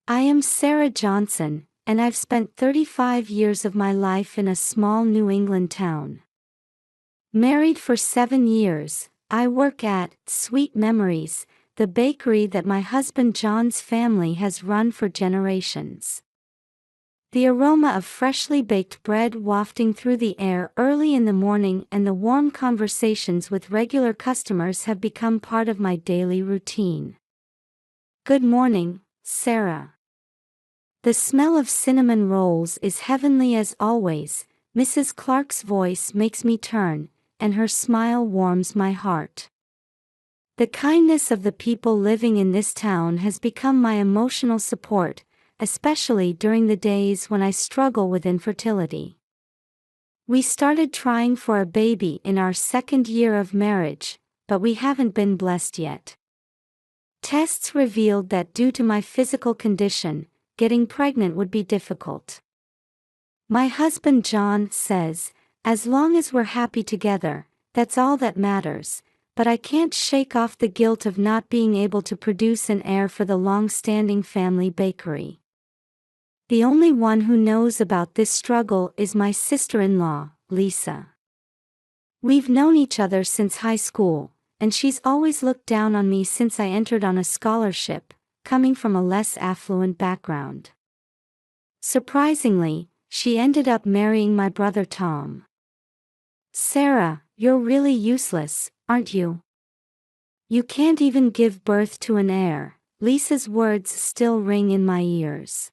I am Sarah Johnson, and I've spent 35 years of my life in a small New England town. Married for 7 years, I work at Sweet Memories, the bakery that my husband John's family has run for generations. The aroma of freshly baked bread wafting through the air early in the morning and the warm conversations with regular customers have become part of my daily routine. Good morning, Sarah. The smell of cinnamon rolls is heavenly as always. Mrs. Clark's voice makes me turn, and her smile warms my heart. The kindness of the people living in this town has become my emotional support, especially during the days when I struggle with infertility. We started trying for a baby in our 2nd year of marriage, but we haven't been blessed yet. Tests revealed that due to my physical condition, getting pregnant would be difficult. My husband John says, as long as we're happy together, that's all that matters, but I can't shake off the guilt of not being able to produce an heir for the long-standing family bakery. The only one who knows about this struggle is my sister-in-law, Lisa. We've known each other since high school, and she's always looked down on me since I entered on a scholarship, coming from a less affluent background. Surprisingly, she ended up marrying my brother Tom. Sarah, you're really useless, aren't you? You can't even give birth to an heir. Lisa's words still ring in my ears.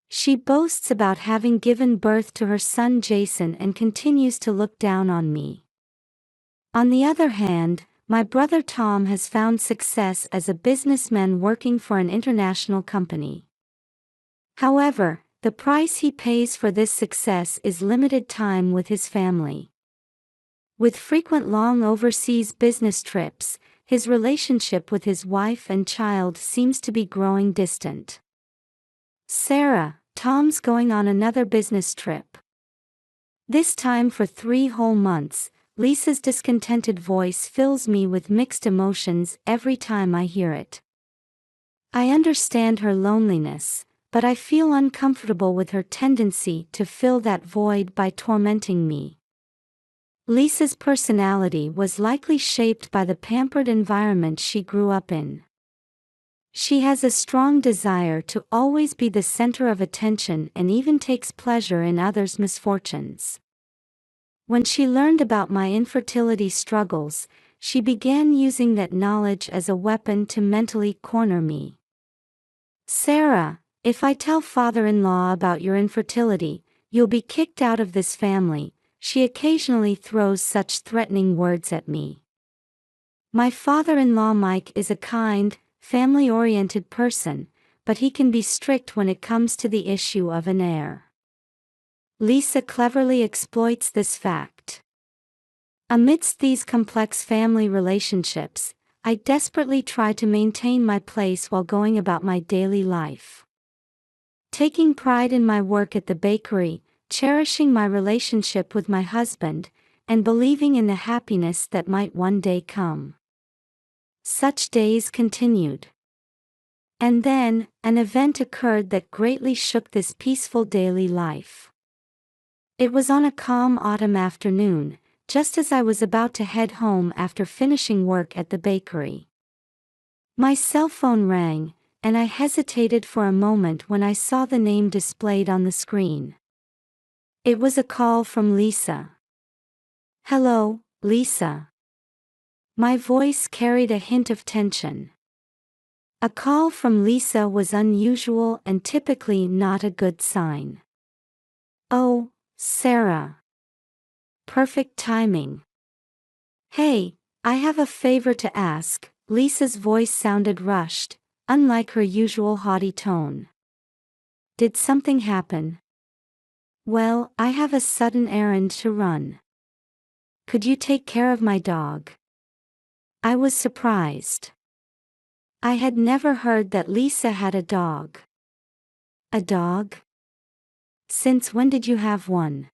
She boasts about having given birth to her son Jason and continues to look down on me. On the other hand, my brother Tom has found success as a businessman working for an international company. However, the price he pays for this success is limited time with his family. With frequent long overseas business trips, his relationship with his wife and child seems to be growing distant. Sarah, Tom's going on another business trip. This time for 3 whole months. Lisa's discontented voice fills me with mixed emotions every time I hear it. I understand her loneliness, but I feel uncomfortable with her tendency to fill that void by tormenting me. Lisa's personality was likely shaped by the pampered environment she grew up in. She has a strong desire to always be the center of attention and even takes pleasure in others' misfortunes. When she learned about my infertility struggles, she began using that knowledge as a weapon to mentally corner me. Sarah, if I tell father-in-law about your infertility, you'll be kicked out of this family. She occasionally throws such threatening words at me. My father-in-law Mike is a kind, family-oriented person, but he can be strict when it comes to the issue of an heir. Lisa cleverly exploits this fact. Amidst these complex family relationships, I desperately try to maintain my place while going about my daily life. Taking pride in my work at the bakery, cherishing my relationship with my husband, and believing in the happiness that might one day come. Such days continued. And then, an event occurred that greatly shook this peaceful daily life. It was on a calm autumn afternoon, just as I was about to head home after finishing work at the bakery. My cell phone rang, and I hesitated for a moment when I saw the name displayed on the screen. It was a call from Lisa. Hello, Lisa. My voice carried a hint of tension. A call from Lisa was unusual and typically not a good sign. Oh, Sarah. Perfect timing. Hey, I have a favor to ask. Lisa's voice sounded rushed, unlike her usual haughty tone. Did something happen? Well, I have a sudden errand to run. Could you take care of my dog? I was surprised. I had never heard that Lisa had a dog. A dog? Since when did you have one?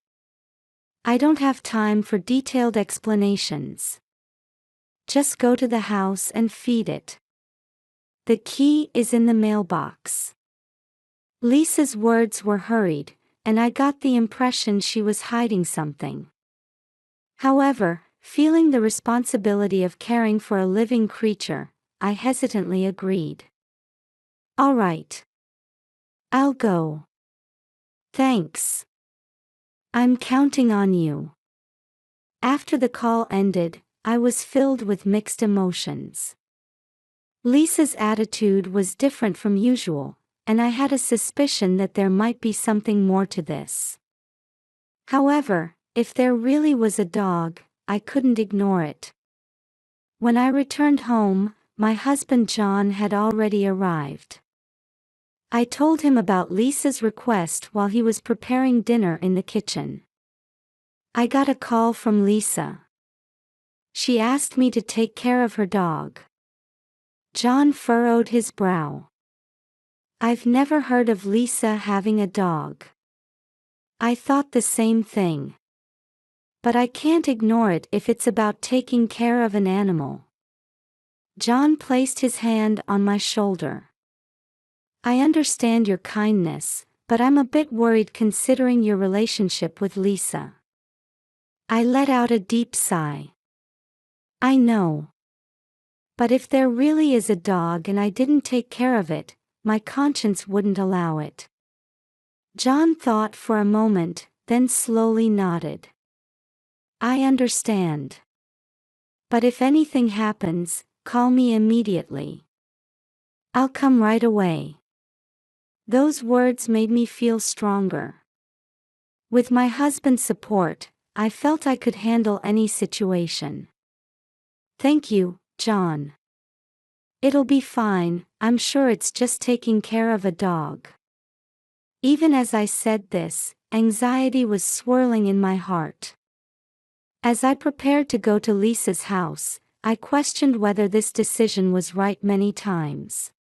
I don't have time for detailed explanations. Just go to the house and feed it. The key is in the mailbox. Lisa's words were hurried, and I got the impression she was hiding something. However, feeling the responsibility of caring for a living creature, I hesitantly agreed. All right. I'll go. Thanks. I'm counting on you. After the call ended, I was filled with mixed emotions. Lisa's attitude was different from usual, and I had a suspicion that there might be something more to this. However, if there really was a dog, I couldn't ignore it. When I returned home, my husband John had already arrived. I told him about Lisa's request while he was preparing dinner in the kitchen. I got a call from Lisa. She asked me to take care of her dog. John furrowed his brow. I've never heard of Lisa having a dog. I thought the same thing. But I can't ignore it if it's about taking care of an animal. John placed his hand on my shoulder. I understand your kindness, but I'm a bit worried considering your relationship with Lisa. I let out a deep sigh. I know. But if there really is a dog and I didn't take care of it, my conscience wouldn't allow it. John thought for a moment, then slowly nodded. I understand. But if anything happens, call me immediately. I'll come right away. Those words made me feel stronger. With my husband's support, I felt I could handle any situation. Thank you, John. It'll be fine, I'm sure it's just taking care of a dog. Even as I said this, anxiety was swirling in my heart. As I prepared to go to Lisa's house, I questioned whether this decision was right many times.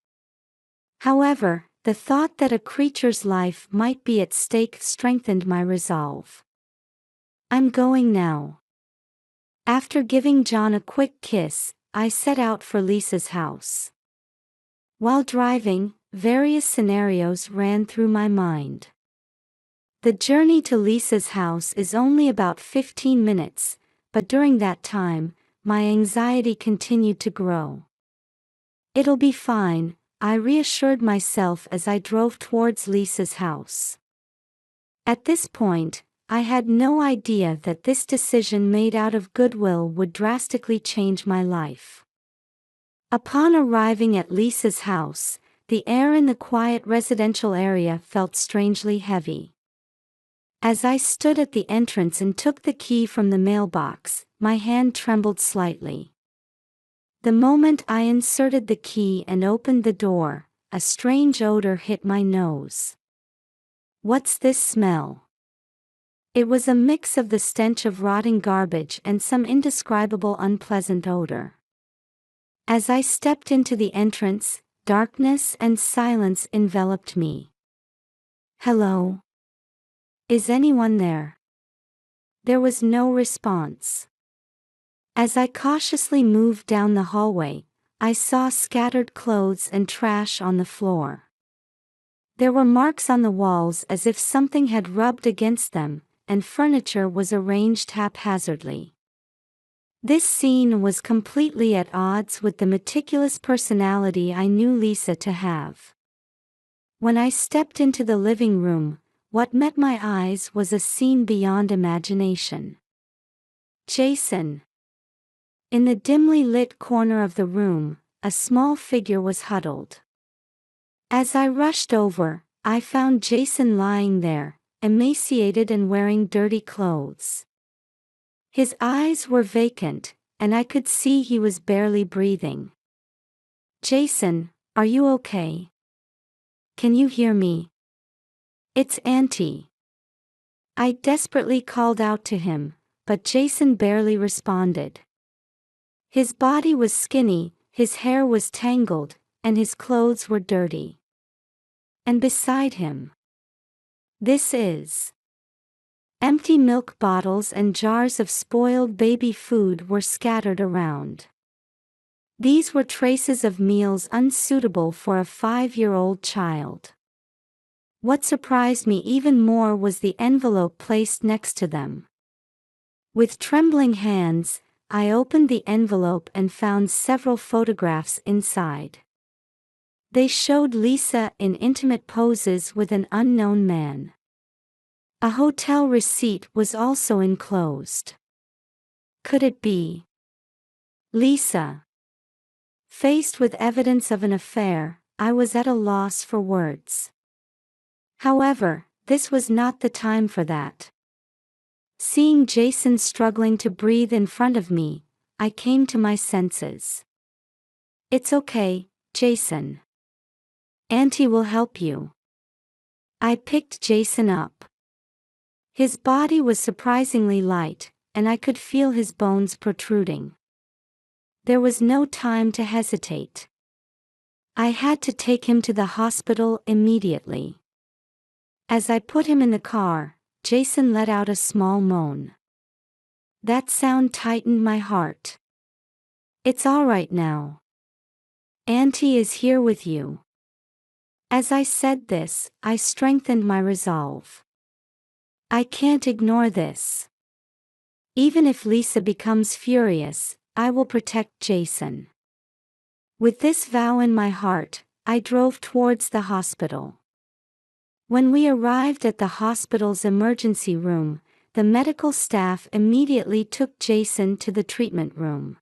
However, the thought that a creature's life might be at stake strengthened my resolve. I'm going now. After giving John a quick kiss, I set out for Lisa's house. While driving, various scenarios ran through my mind. The journey to Lisa's house is only about 15 minutes, but during that time, my anxiety continued to grow. It'll be fine, I reassured myself as I drove towards Lisa's house. At this point, I had no idea that this decision made out of goodwill would drastically change my life. Upon arriving at Lisa's house, the air in the quiet residential area felt strangely heavy. As I stood at the entrance and took the key from the mailbox, my hand trembled slightly. The moment I inserted the key and opened the door, a strange odor hit my nose. What's this smell? It was a mix of the stench of rotting garbage and some indescribable unpleasant odor. As I stepped into the entrance, darkness and silence enveloped me. Hello? Is anyone there? There was no response. As I cautiously moved down the hallway, I saw scattered clothes and trash on the floor. There were marks on the walls as if something had rubbed against them, and furniture was arranged haphazardly. This scene was completely at odds with the meticulous personality I knew Lisa to have. When I stepped into the living room, what met my eyes was a scene beyond imagination. Jason. In the dimly lit corner of the room, a small figure was huddled. As I rushed over, I found Jason lying there, emaciated and wearing dirty clothes. His eyes were vacant, and I could see he was barely breathing. Jason, are you okay? Can you hear me? It's Auntie. I desperately called out to him, but Jason barely responded. His body was skinny, his hair was tangled, and his clothes were dirty. And beside him, this is. Empty milk bottles and jars of spoiled baby food were scattered around. These were traces of meals unsuitable for a 5-year-old child. What surprised me even more was the envelope placed next to them. With trembling hands, I opened the envelope and found several photographs inside. They showed Lisa in intimate poses with an unknown man. A hotel receipt was also enclosed. Could it be Lisa? Faced with evidence of an affair, I was at a loss for words. However, this was not the time for that. Seeing Jason struggling to breathe in front of me, I came to my senses. It's okay, Jason. Auntie will help you. I picked Jason up. His body was surprisingly light, and I could feel his bones protruding. There was no time to hesitate. I had to take him to the hospital immediately. As I put him in the car, Jason let out a small moan. That sound tightened my heart. It's all right now. Auntie is here with you. As I said this, I strengthened my resolve. I can't ignore this. Even if Lisa becomes furious, I will protect Jason. With this vow in my heart, I drove towards the hospital. When we arrived at the hospital's emergency room, the medical staff immediately took Jason to the treatment room.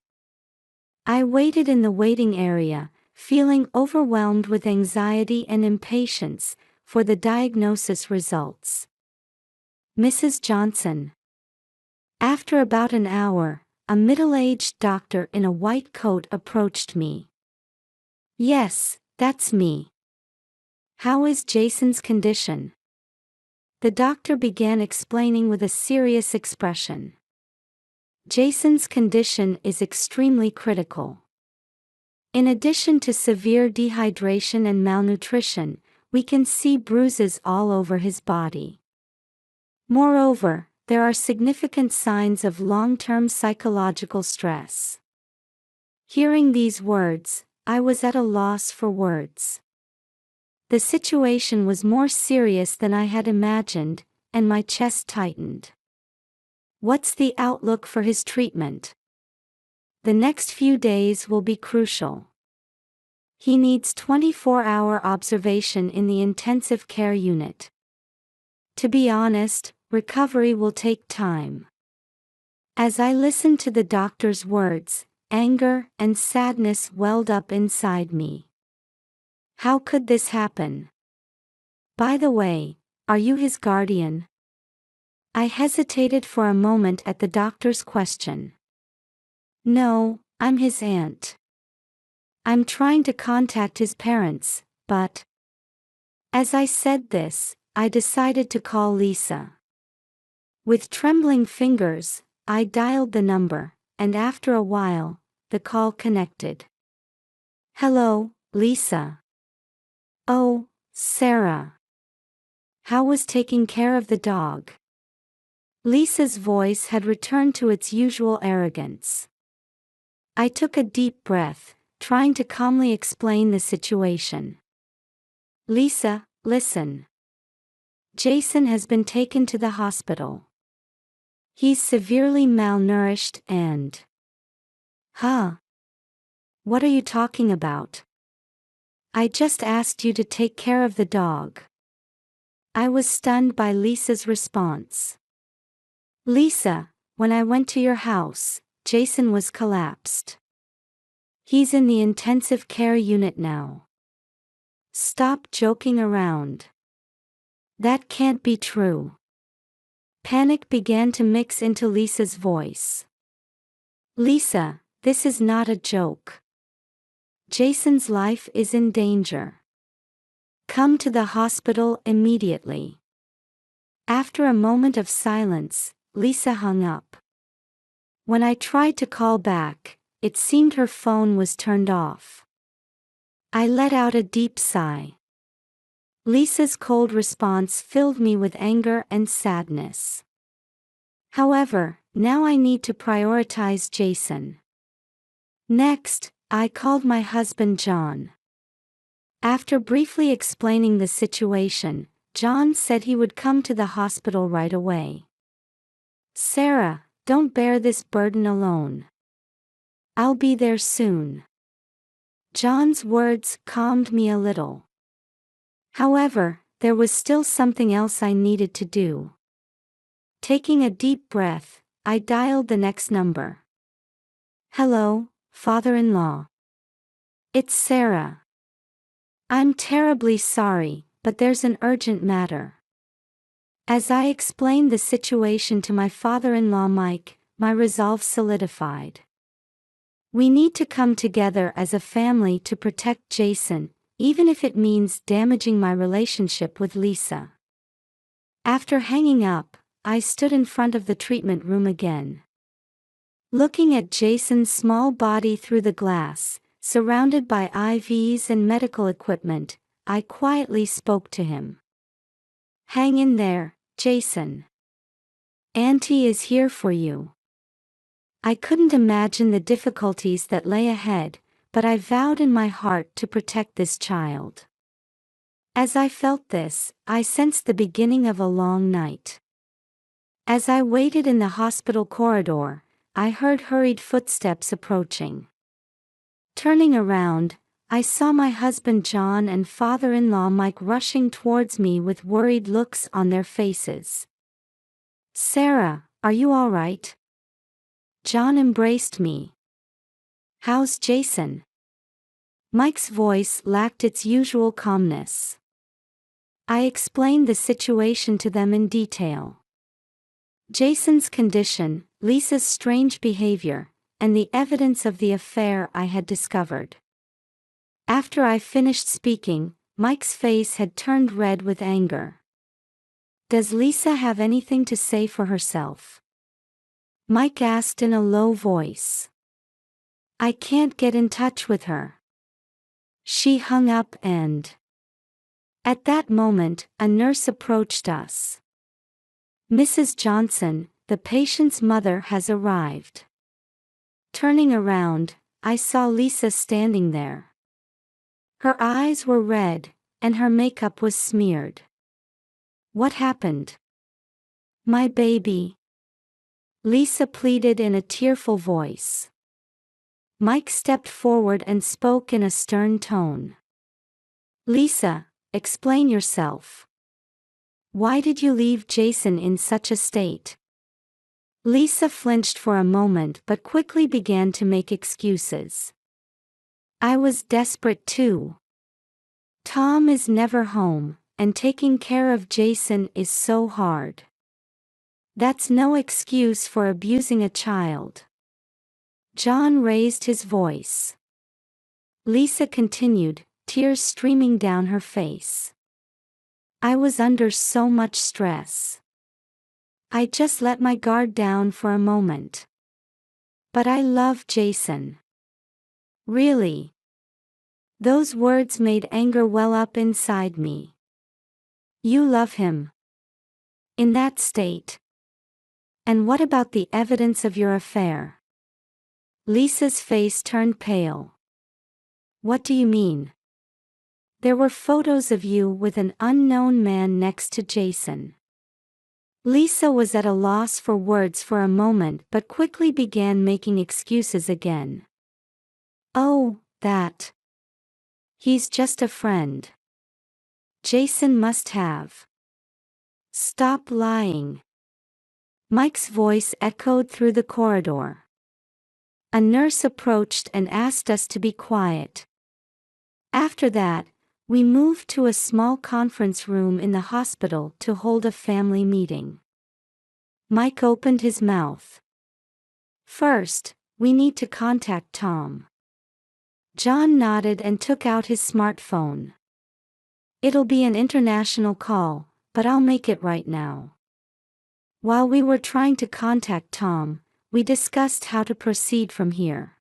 I waited in the waiting area, feeling overwhelmed with anxiety and impatience for the diagnosis results. Mrs. Johnson. After about an hour, a middle-aged doctor in a white coat approached me. Yes, that's me. How is Jason's condition? The doctor began explaining with a serious expression. Jason's condition is extremely critical. In addition to severe dehydration and malnutrition, we can see bruises all over his body. Moreover, there are significant signs of long-term psychological stress. Hearing these words, I was at a loss for words. The situation was more serious than I had imagined, and my chest tightened. What's the outlook for his treatment? The next few days will be crucial. He needs 24-hour observation in the intensive care unit. To be honest, recovery will take time. As I listened to the doctor's words, anger and sadness welled up inside me. How could this happen? By the way, are you his guardian? I hesitated for a moment at the doctor's question. No, I'm his aunt. I'm trying to contact his parents, but... As I said this, I decided to call Lisa. With trembling fingers, I dialed the number, and after a while, the call connected. Hello, Lisa. Oh, Sarah. How was taking care of the dog? Lisa's voice had returned to its usual arrogance. I took a deep breath, trying to calmly explain the situation. Lisa, listen. Jason has been taken to the hospital. He's severely malnourished and... Huh? What are you talking about? I just asked you to take care of the dog. I was stunned by Lisa's response. Lisa, when I went to your house, Jason was collapsed. He's in the intensive care unit now. Stop joking around. That can't be true. Panic began to mix into Lisa's voice. Lisa, this is not a joke. Jason's life is in danger. Come to the hospital immediately. After a moment of silence, Lisa hung up. When I tried to call back, it seemed her phone was turned off. I let out a deep sigh. Lisa's cold response filled me with anger and sadness. However, now I need to prioritize Jason. Next, I called my husband John. After briefly explaining the situation, John said he would come to the hospital right away. Sarah, don't bear this burden alone. I'll be there soon. John's words calmed me a little. However, there was still something else I needed to do. Taking a deep breath, I dialed the next number. Hello, father-in-law. It's Sarah. I'm terribly sorry, but there's an urgent matter. As I explained the situation to my father-in-law Mike, my resolve solidified. We need to come together as a family to protect Jason, even if it means damaging my relationship with Lisa. After hanging up, I stood in front of the treatment room again. Looking at Jason's small body through the glass, surrounded by IVs and medical equipment, I quietly spoke to him. Hang in there, Jason. Auntie is here for you. I couldn't imagine the difficulties that lay ahead, but I vowed in my heart to protect this child. As I felt this, I sensed the beginning of a long night. As I waited in the hospital corridor, I heard hurried footsteps approaching. Turning around, I saw my husband John and father-in-law Mike rushing towards me with worried looks on their faces. Sarah, are you all right? John embraced me. How's Jason? Mike's voice lacked its usual calmness. I explained the situation to them in detail. Jason's condition, Lisa's strange behavior, and the evidence of the affair I had discovered. After I finished speaking, Mike's face had turned red with anger. Does Lisa have anything to say for herself? Mike asked in a low voice. I can't get in touch with her. She hung up and... At that moment, a nurse approached us. Mrs. Johnson, the patient's mother has arrived. Turning around, I saw Lisa standing there. Her eyes were red, and her makeup was smeared. What happened? My baby. Lisa pleaded in a tearful voice. Mike stepped forward and spoke in a stern tone. Lisa, explain yourself. Why did you leave Jason in such a state? Lisa flinched for a moment but quickly began to make excuses. I was desperate too. Tom is never home, and taking care of Jason is so hard. That's no excuse for abusing a child. John raised his voice. Lisa continued, tears streaming down her face. I was under so much stress. I just let my guard down for a moment. But I love Jason. Really. Those words made anger well up inside me. You love him. In that state. And what about the evidence of your affair? Lisa's face turned pale. What do you mean? There were photos of you with an unknown man next to Jason. Lisa was at a loss for words for a moment but quickly began making excuses again. Oh, that. He's just a friend. Jason must have. Stop lying. Mike's voice echoed through the corridor. A nurse approached and asked us to be quiet. After that, we moved to a small conference room in the hospital to hold a family meeting. Mike opened his mouth. First, we need to contact Tom. John nodded and took out his smartphone. It'll be an international call, but I'll make it right now. While we were trying to contact Tom, we discussed how to proceed from here.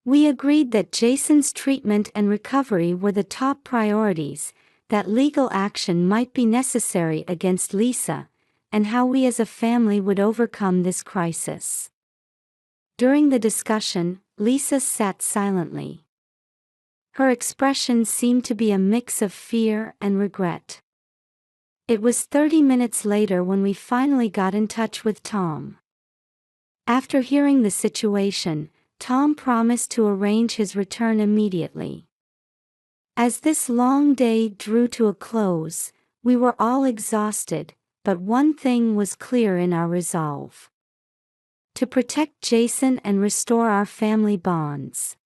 We agreed that Jason's treatment and recovery were the top priorities, that legal action might be necessary against Lisa, and how we as a family would overcome this crisis. During the discussion, Lisa sat silently. Her expression seemed to be a mix of fear and regret. It was 30 minutes later when we finally got in touch with Tom. After hearing the situation, Tom promised to arrange his return immediately. As this long day drew to a close, we were all exhausted, but one thing was clear in our resolve: to protect Jason and restore our family bonds.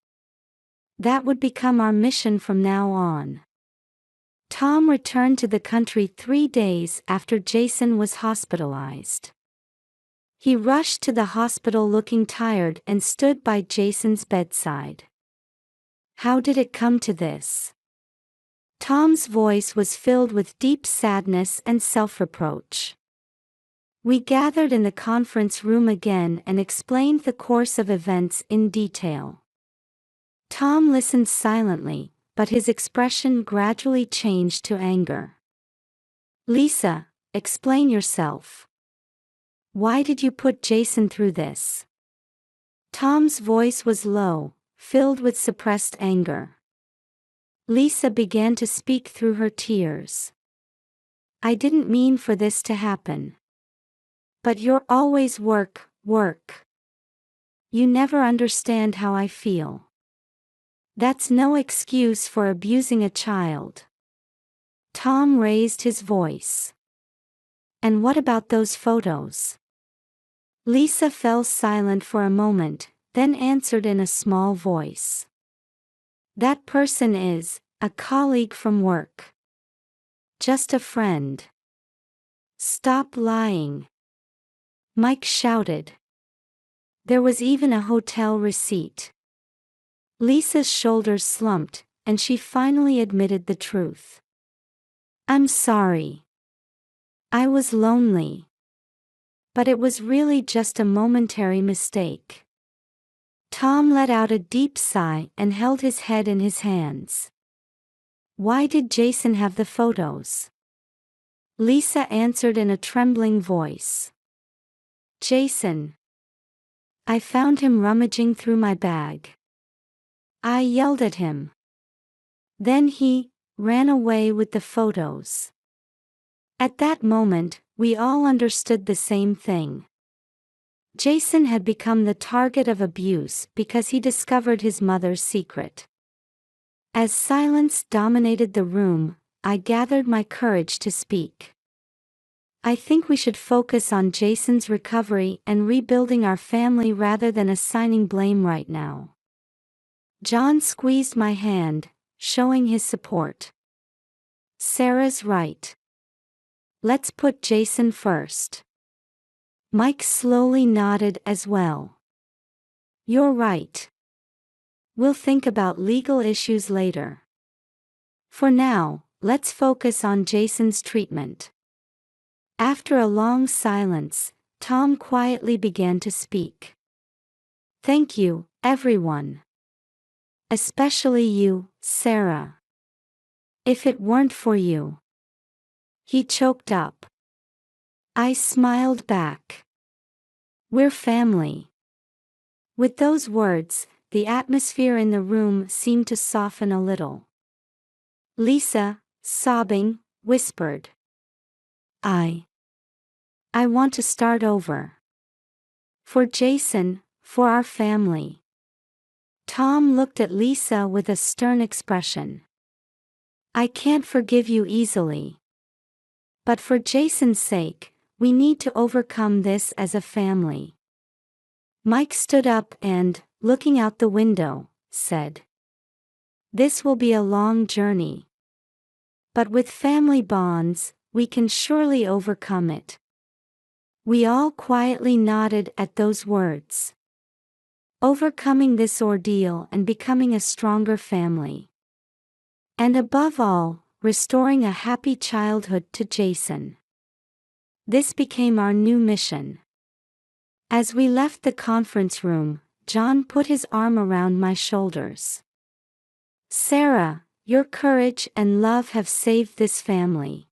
That would become our mission from now on. Tom returned to the country 3 days after Jason was hospitalized. He rushed to the hospital looking tired and stood by Jason's bedside. How did it come to this? Tom's voice was filled with deep sadness and self-reproach. We gathered in the conference room again and explained the course of events in detail. Tom listened silently, but his expression gradually changed to anger. Lisa, explain yourself. Why did you put Jason through this? Tom's voice was low, filled with suppressed anger. Lisa began to speak through her tears. I didn't mean for this to happen. But you're always work. You never understand how I feel. That's no excuse for abusing a child. Tom raised his voice. And what about those photos? Lisa fell silent for a moment, then answered in a small voice. That person is a colleague from work. Just a friend. Stop lying. Mike shouted. There was even a hotel receipt. Lisa's shoulders slumped, and she finally admitted the truth. I'm sorry. I was lonely. But it was really just a momentary mistake. Tom let out a deep sigh and held his head in his hands. Why did Jason have the photos? Lisa answered in a trembling voice. Jason. I found him rummaging through my bag. I yelled at him. Then he ran away with the photos. At that moment, we all understood the same thing. Jason had become the target of abuse because he discovered his mother's secret. As silence dominated the room, I gathered my courage to speak. I think we should focus on Jason's recovery and rebuilding our family rather than assigning blame right now. John squeezed my hand, showing his support. Sarah's right. Let's put Jason first. Mike slowly nodded as well. You're right. We'll think about legal issues later. For now, let's focus on Jason's treatment. After a long silence, Tom quietly began to speak. Thank you, everyone. Especially you, Sarah. If it weren't for you. He choked up. I smiled back. We're family. With those words, the atmosphere in the room seemed to soften a little. Lisa, sobbing, whispered. I want to start over. For Jason, for our family. Tom looked at Lisa with a stern expression. I can't forgive you easily. But for Jason's sake, we need to overcome this as a family. Mike stood up and, looking out the window, said. This will be a long journey. But with family bonds, we can surely overcome it. We all quietly nodded at those words. Overcoming this ordeal and becoming a stronger family. And above all, restoring a happy childhood to Jason. This became our new mission. As we left the conference room, John put his arm around my shoulders. Sarah, your courage and love have saved this family.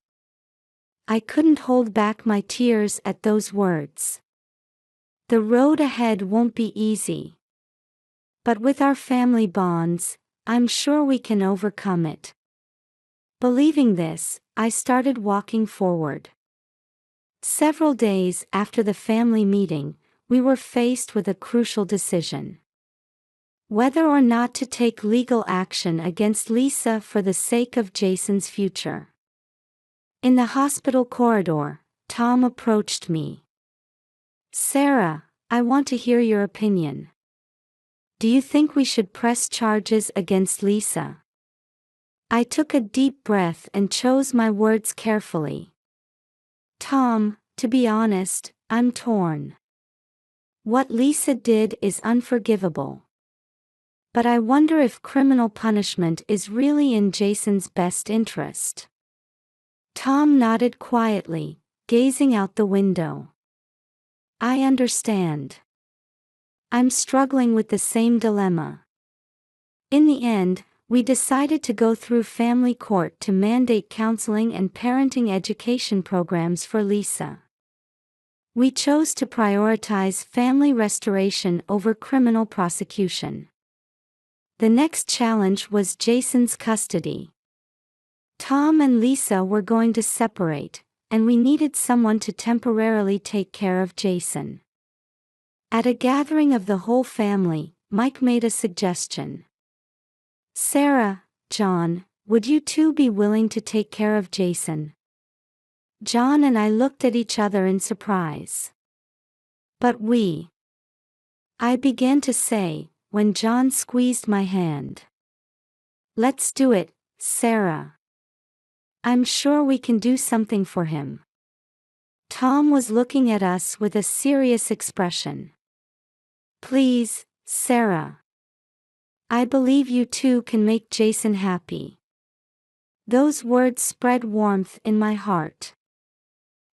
I couldn't hold back my tears at those words. The road ahead won't be easy. But with our family bonds, I'm sure we can overcome it. Believing this, I started walking forward. Several days after the family meeting, we were faced with a crucial decision. Whether or not to take legal action against Lisa for the sake of Jason's future. In the hospital corridor, Tom approached me. "Sarah, I want to hear your opinion. Do you think we should press charges against Lisa?" I took a deep breath and chose my words carefully. "Tom, to be honest, I'm torn. What Lisa did is unforgivable. But I wonder if criminal punishment is really in Jason's best interest." Tom nodded quietly, gazing out the window. "I understand. I'm struggling with the same dilemma." In the end, we decided to go through family court to mandate counseling and parenting education programs for Lisa. We chose to prioritize family restoration over criminal prosecution. The next challenge was Jason's custody. Tom and Lisa were going to separate, and we needed someone to temporarily take care of Jason. At a gathering of the whole family, Mike made a suggestion. "Sarah, John, would you two be willing to take care of Jason?" John and I looked at each other in surprise. "But I began to say, when John squeezed my hand. "Let's do it, Sarah. I'm sure we can do something for him." Tom was looking at us with a serious expression. "Please, Sarah. I believe you two can make Jason happy." Those words spread warmth in my heart.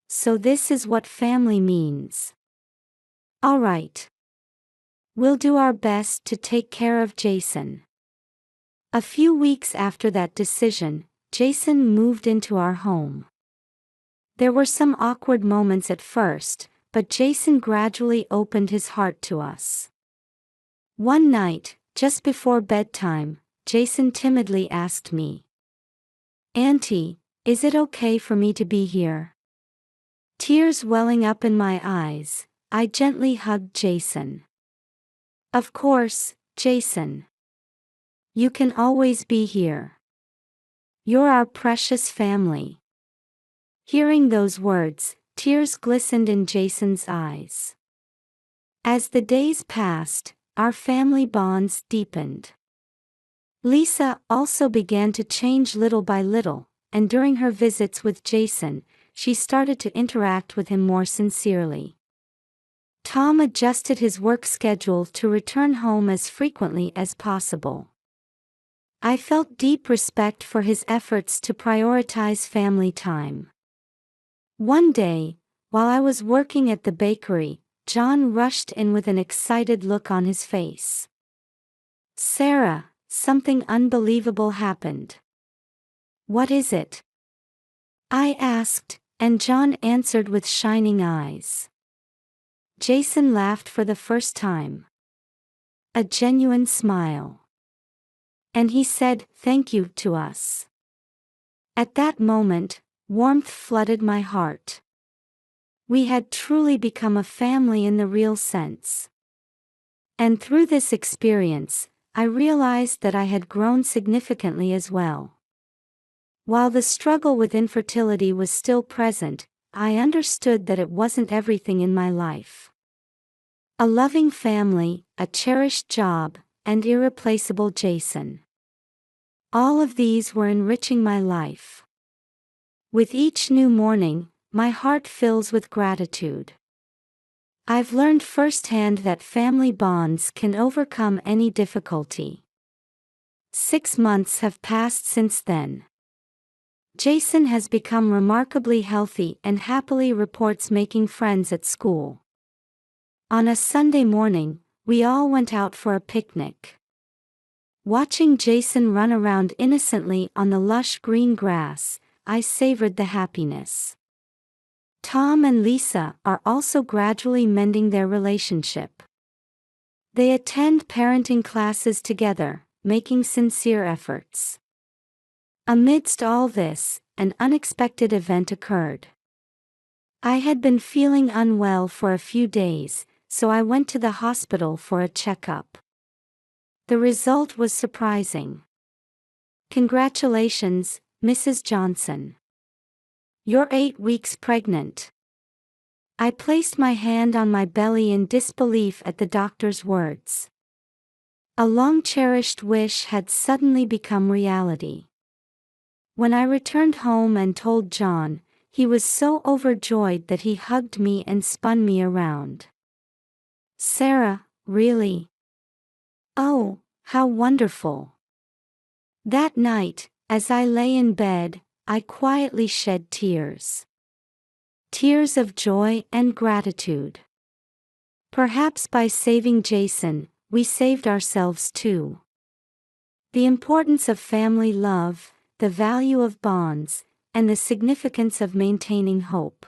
So this is what family means. All right. We'll do our best to take care of Jason. A few weeks after that decision, Jason moved into our home. There were some awkward moments at first, but Jason gradually opened his heart to us. One night, just before bedtime, Jason timidly asked me, "Auntie, is it okay for me to be here?" Tears welling up in my eyes, I gently hugged Jason. "Of course, Jason. You can always be here. You're our precious family." Hearing those words, tears glistened in Jason's eyes. As the days passed, our family bonds deepened. Lisa also began to change little by little, and during her visits with Jason, she started to interact with him more sincerely. Tom adjusted his work schedule to return home as frequently as possible. I felt deep respect for his efforts to prioritize family time. One day, while I was working at the bakery, John rushed in with an excited look on his face. "Sarah, something unbelievable happened." "What is it?" I asked, and John answered with shining eyes. Jason laughed for the first time. A genuine smile. And he said, "Thank you," to us. At that moment, warmth flooded my heart. We had truly become a family in the real sense. And through this experience, I realized that I had grown significantly as well. While the struggle with infertility was still present, I understood that it wasn't everything in my life. A loving family, a cherished job, and irreplaceable Jason. All of these were enriching my life. With each new morning, my heart fills with gratitude. I've learned firsthand that family bonds can overcome any difficulty. 6 months have passed since then. Jason has become remarkably healthy and happily reports making friends at school. On a Sunday morning, we all went out for a picnic. Watching Jason run around innocently on the lush green grass, I savored the happiness. Tom and Lisa are also gradually mending their relationship. They attend parenting classes together, making sincere efforts. Amidst all this, an unexpected event occurred. I had been feeling unwell for a few days, so I went to the hospital for a checkup. The result was surprising. "Congratulations, Mrs. Johnson. You're 8 weeks pregnant." I placed my hand on my belly in disbelief at the doctor's words. A long-cherished wish had suddenly become reality. When I returned home and told John, he was so overjoyed that he hugged me and spun me around. "Sarah, really? Oh, how wonderful." That night, as I lay in bed, I quietly shed tears. Tears of joy and gratitude. Perhaps by saving Jason, we saved ourselves too. The importance of family love, the value of bonds, and the significance of maintaining hope.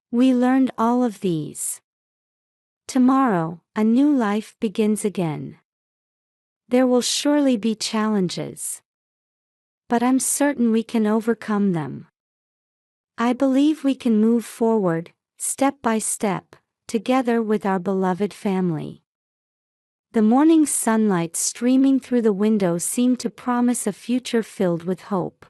We learned all of these. Tomorrow, a new life begins again. There will surely be challenges. But I'm certain we can overcome them. I believe we can move forward, step by step, together with our beloved family. The morning sunlight streaming through the window seemed to promise a future filled with hope.